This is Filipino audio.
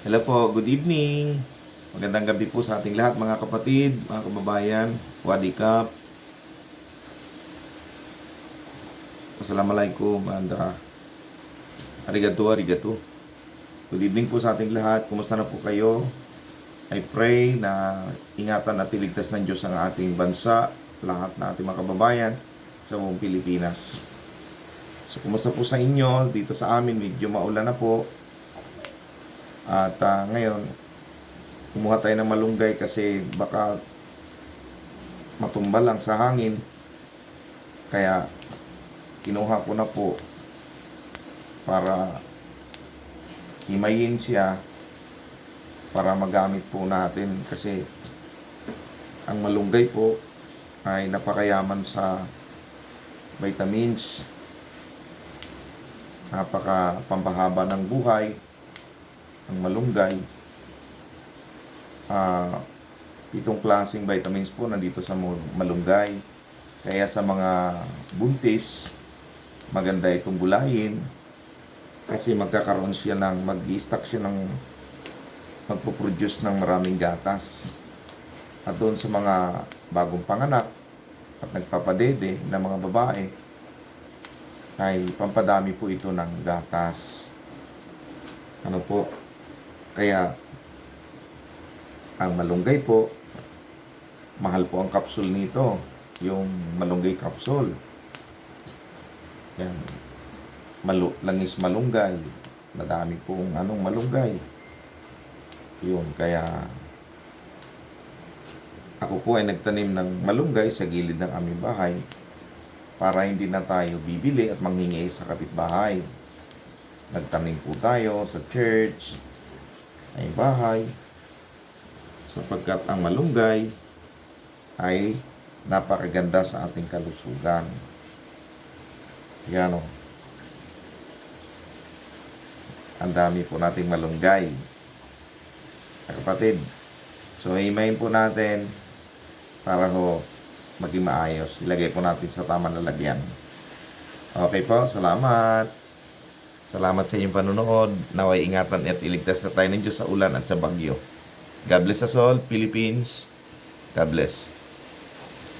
Hello po, good evening. Magandang gabi po sa ating lahat mga kapatid, mga kababayan. Wadikap. Assalamualaikum and arigato, arigato. Good evening po sa ating lahat. Kumusta na po kayo? I pray na ingatan at iligtas ng Diyos ang ating bansa, lahat na ating mga kababayan sa buong Pilipinas. So, kumusta po sa inyo? Dito sa amin, medyo maulan na po. At ngayon, kumuha tayo ng malunggay kasi baka matumba lang sa hangin. Kaya, kinuha ko na po para himayin siya para magamit po natin kasi ang malunggay po ay napakayaman sa vitamins, napaka pampahaba ng buhay ang malunggay. Itong klaseng vitamins po nandito sa malunggay, kaya sa mga buntis maganda itong gulayin kasi magkakaroon siya ng mag-i-stock siya ng magpo-produce ng maraming gatas. At doon sa mga bagong panganak at nagpapadede na mga babae ay pampadami po ito ng gatas. Ano po? Kaya ang malunggay po, mahal po ang capsule nito, yung malunggay capsule. Yan. Langis malunggay. Madami pong malunggay. Yun, kaya ako po ay nagtanim ng malunggay sa gilid ng aming bahay para hindi na tayo bibili at manghingi sa kapitbahay. Nagtanim po tayo sa church, ay bahay, sapagkat ang malunggay ay napakaganda sa ating kalusugan. Yan o. Ang dami po nating malunggay. Kapatid, so himayin po natin para ho maging maayos. Ilagay po natin sa tamang lalagyan. Okay po, salamat. Salamat sa inyong panonood. Naway ingatan at iligtas na tayo ng Diyos sa ulan at sa bagyo. God bless us all, Philippines. God bless.